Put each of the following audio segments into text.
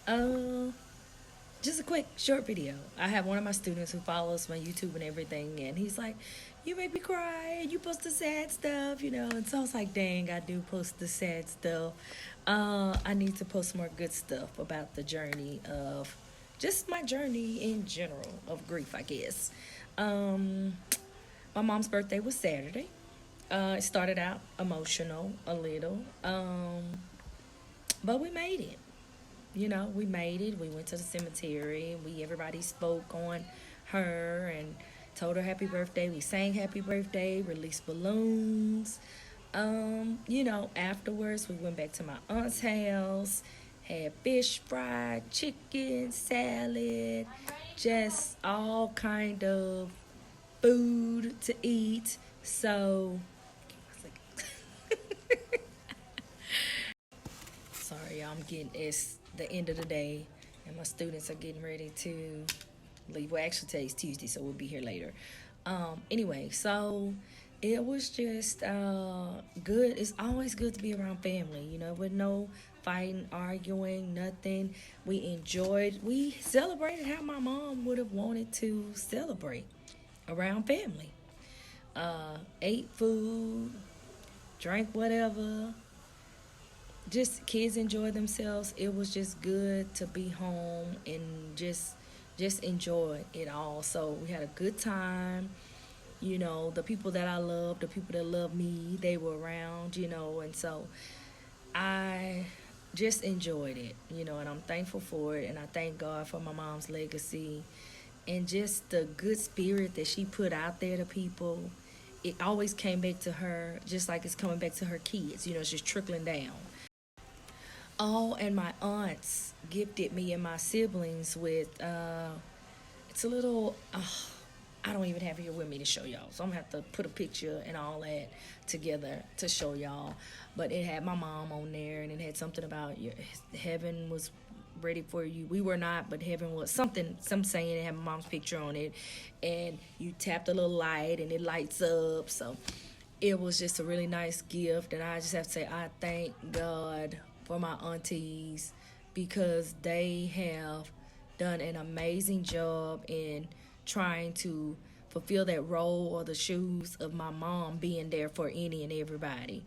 Uh, just a quick short video. I have one of my students who follows my YouTube and everything, and he's like, "You make me cry. You post the sad stuff, you know." And so I was like, "Dang, I do post the sad stuff. I need to post more good stuff about the journey of just my journey in general of grief, I guess." Um, my mom's birthday was Saturday. It started out emotional a little, but we made it. We made it. We went to the cemetery. Everybody spoke on her and told her happy birthday. We sang happy birthday, released balloons. Afterwards we went back to my aunt's house, had fish fried chicken, salad, just all kind of food to eat. So sorry, y'all, I'm getting it's the end of the day and my students are getting ready to leave. Well, actually today's Tuesday, so we'll be here later. Anyway, so it was just good. It's always good to be around family, with no fighting, arguing, nothing. We celebrated how my mom would have wanted to celebrate around family. Ate food, drank whatever, just kids enjoy themselves. It was just good to be home and just enjoy it all. So we had a good time. The people that I love, the people that love me, they were around, and so I just enjoyed it, and I'm thankful for it, and I thank God for my mom's legacy and just the good spirit that she put out there to people. It always came back to her, just like it's coming back to her kids, it's just trickling down. Oh, and my aunts gifted me and my siblings with it's a little I don't even have it here with me to show y'all. So I'm gonna have to put a picture and all that together to show y'all. But it had my mom on there, and it had something about heaven was ready for you. We were not, but heaven was something. Some saying it had my mom's picture on it, and you tap the little light and it lights up. So it was just a really nice gift, and I just have to say I thank God for my aunties because they have done an amazing job in trying to fulfill that role or the shoes of my mom being there for any and everybody.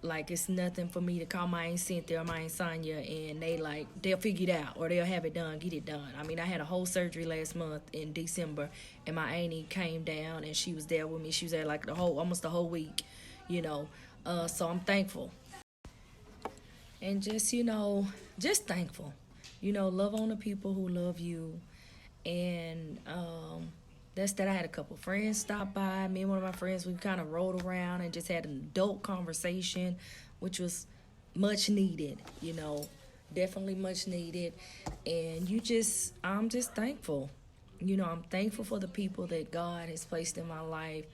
Like it's nothing for me to call my Aunt Cynthia or my Aunt Sonia and they'll figure it out or they'll have it done, get it done. I mean, I had a whole surgery last month in December, and my auntie came down and she was there with me. She was there like almost the whole week, you know. So I'm thankful and just thankful. Love on the people who love you, and that's that. I had a couple friends stop by. Me and one of my friends, we kind of rode around and just had an adult conversation, which was much needed. Definitely much needed. And I'm just thankful. I'm thankful for the people that God has placed in my life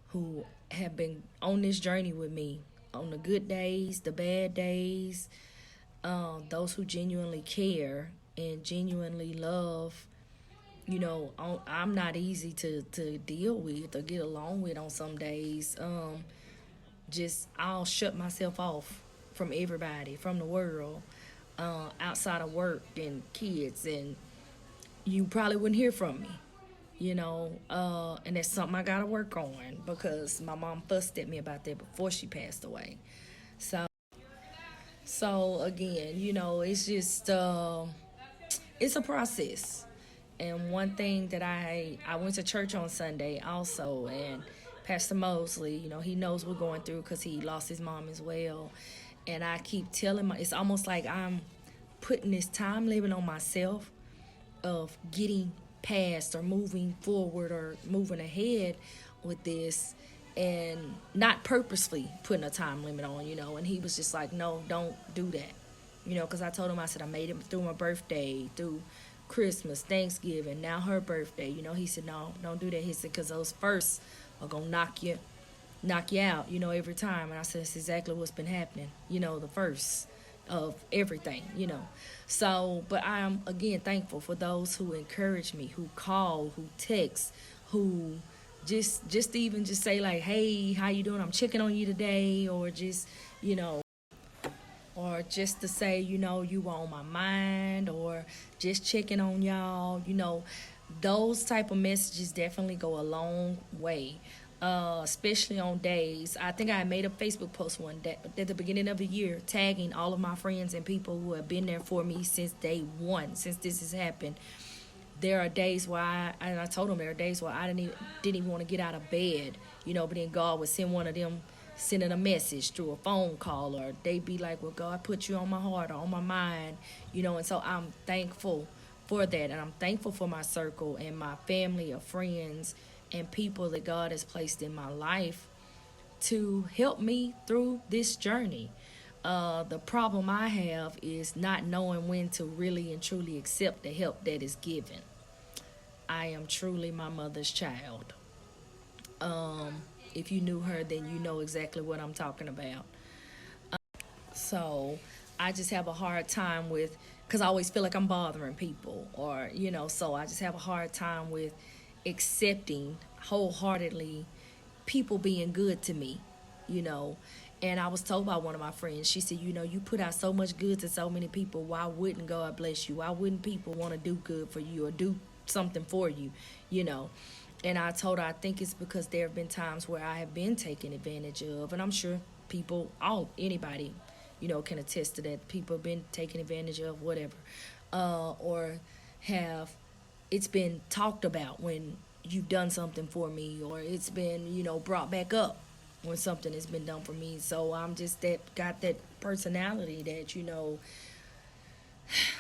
who have been on this journey with me, on the good days, the bad days, those who genuinely care and genuinely love. I'm not easy to deal with or get along with on some days. I'll shut myself off from everybody, from the world, outside of work and kids, and you probably wouldn't hear from me. And that's something I gotta work on because my mom fussed at me about that before she passed away. So again, it's just it's a process. And one thing that I went to church on Sunday also, and Pastor Mosley, he knows we're going through because he lost his mom as well. And I keep telling it's almost like I'm putting this time limit on myself of getting past or moving forward or moving ahead with this, and not purposely putting a time limit on, and he was just like, no, don't do that, because I told him, I said, I made it through my birthday, through Christmas, Thanksgiving, now her birthday, he said, no, don't do that. He said, because those firsts are gonna knock you out, every time. And I said, that's exactly what's been happening, the first of everything, So, but I'm again thankful for those who encourage me, who call, who text, who just even just say like, hey, how you doing? I'm checking on you today, or just, or just to say, you were on my mind, or just checking on y'all. Those type of messages definitely go a long way. Especially on days. I think I made a Facebook post one day at the beginning of the year, tagging all of my friends and people who have been there for me since day one, since this has happened. There are days where I told them there are days where I didn't even want to get out of bed, but then God would send one of them sending a message through a phone call, or they'd be like, well, God put you on my heart or on my mind, and so I'm thankful for that. And I'm thankful for my circle and my family of friends and people that God has placed in my life to help me through this journey. The problem I have is not knowing when to really and truly accept the help that is given. I am truly my mother's child. If you knew her, then you know exactly what I'm talking about. So I just have a hard time with, because I always feel like I'm bothering people, or, so I just have a hard time with accepting wholeheartedly people being good to me, you know. And I was told by one of my friends, she said, you put out so much good to so many people. Why wouldn't God bless you? Why wouldn't people want to do good for you or do something for you, you know? And I told her, I think it's because there have been times where I have been taken advantage of. And I'm sure people, anybody, can attest to that. People have been taken advantage of, whatever. Or have, it's been talked about when you've done something for me, or it's been, brought back up when something has been done for me. So I'm just got that personality that,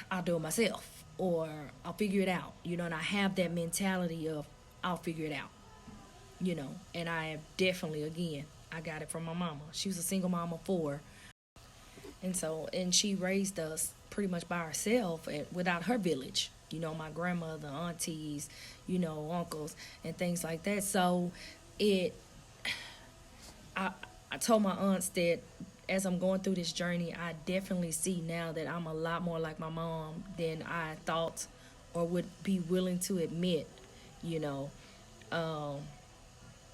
I'll do it myself, or I'll figure it out, and I have that mentality of I'll figure it out, and I have definitely, again, I got it from my mama. She was a single mom of 4. And she raised us pretty much by herself without her village, my grandmother, aunties, uncles, and things like that. So I told my aunts that as I'm going through this journey, I definitely see now that I'm a lot more like my mom than I thought or would be willing to admit, you know,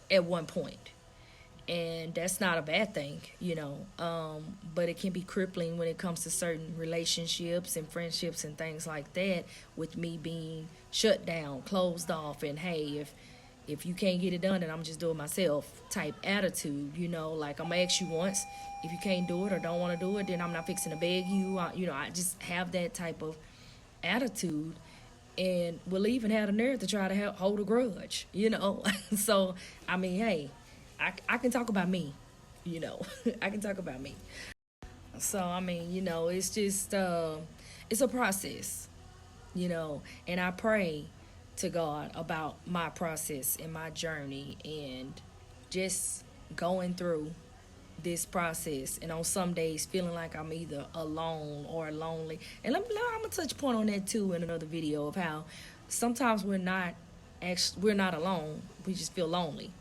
at one point. And that's not a bad thing, but it can be crippling when it comes to certain relationships and friendships and things like that, with me being shut down, closed off, and hey, if you can't get it done, then I'm just doing it myself type attitude, like I'm gonna ask you once. If you can't do it or don't want to do it, then I'm not fixing to beg you. I just have that type of attitude, and will even have the nerve to try to hold a grudge, So, I mean, hey, I can talk about me, I can talk about me. So, I mean, it's just, it's a process, and I pray to God about my process and my journey and just going through this process, and on some days feeling like I'm either alone or lonely. And I'm gonna touch a point on that too in another video, of how sometimes we're not alone, we just feel lonely.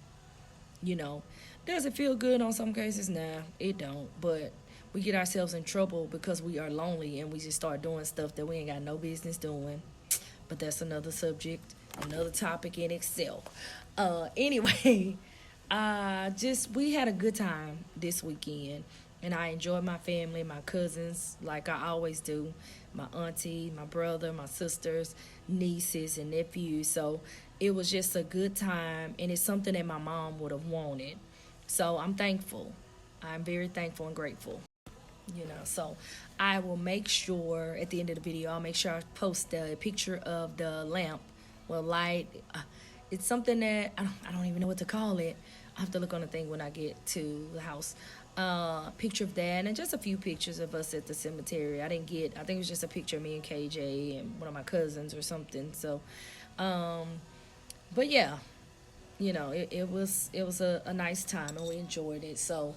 Does it feel good on some cases? Nah, it don't. But we get ourselves in trouble because we are lonely, and we just start doing stuff that we ain't got no business doing. But that's another subject, another topic in itself. Anyway, we had a good time this weekend, and I enjoyed my family, my cousins, like I always do, my auntie, my brother, my sisters, nieces, and nephews. So it was just a good time, and it's something that my mom would have wanted. So I'm thankful. I'm very thankful and grateful. So I will make sure at the end of the video, I'll make sure I post a picture of the lamp. Well, light, it's something that I don't even know what to call it. I have to look on the thing when I get to the house. Picture of that, and just a few pictures of us at the cemetery. I think it was just a picture of me and KJ and one of my cousins or something. So, but yeah, it was a nice time, and we enjoyed it. So,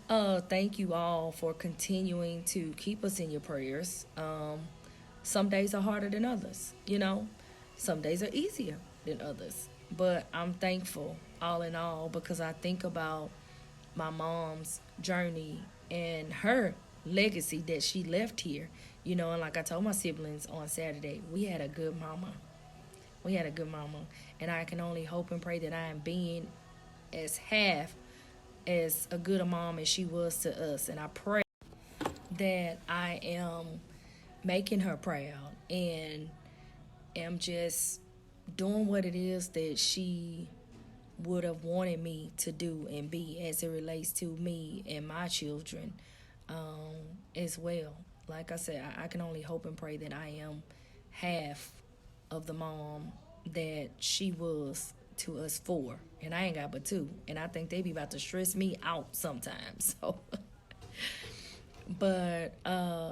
thank you all for continuing to keep us in your prayers. Some days are harder than others, Some days are easier than others. But I'm thankful, all in all, because I think about my mom's journey and her legacy that she left here. And like I told my siblings on Saturday, we had a good mama. We had a good mama. And I can only hope and pray that I am being as a good a mom as she was to us. And I pray that I am making her proud and am just doing what it is that she would have wanted me to do and be as it relates to me and my children as well. Like I said, I can only hope and pray that I am half of the mom that she was to us four. And I ain't got but two. And I think they be about to stress me out sometimes. So but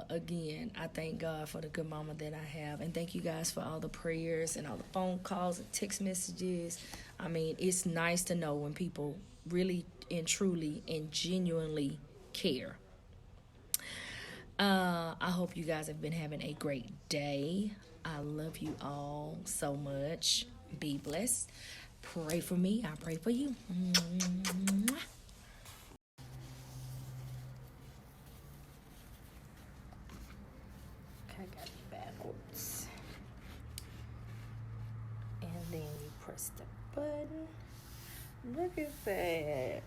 again, I thank God for the good mama that I have, and thank you guys for all the prayers and all the phone calls and text messages. I mean, it's nice to know when people really and truly and genuinely care. I hope you guys have been having a great day. I love you all so much. Be blessed. Pray for me. I pray for you. Mwah. Okay, I got it backwards. And then you press the button. Look at that.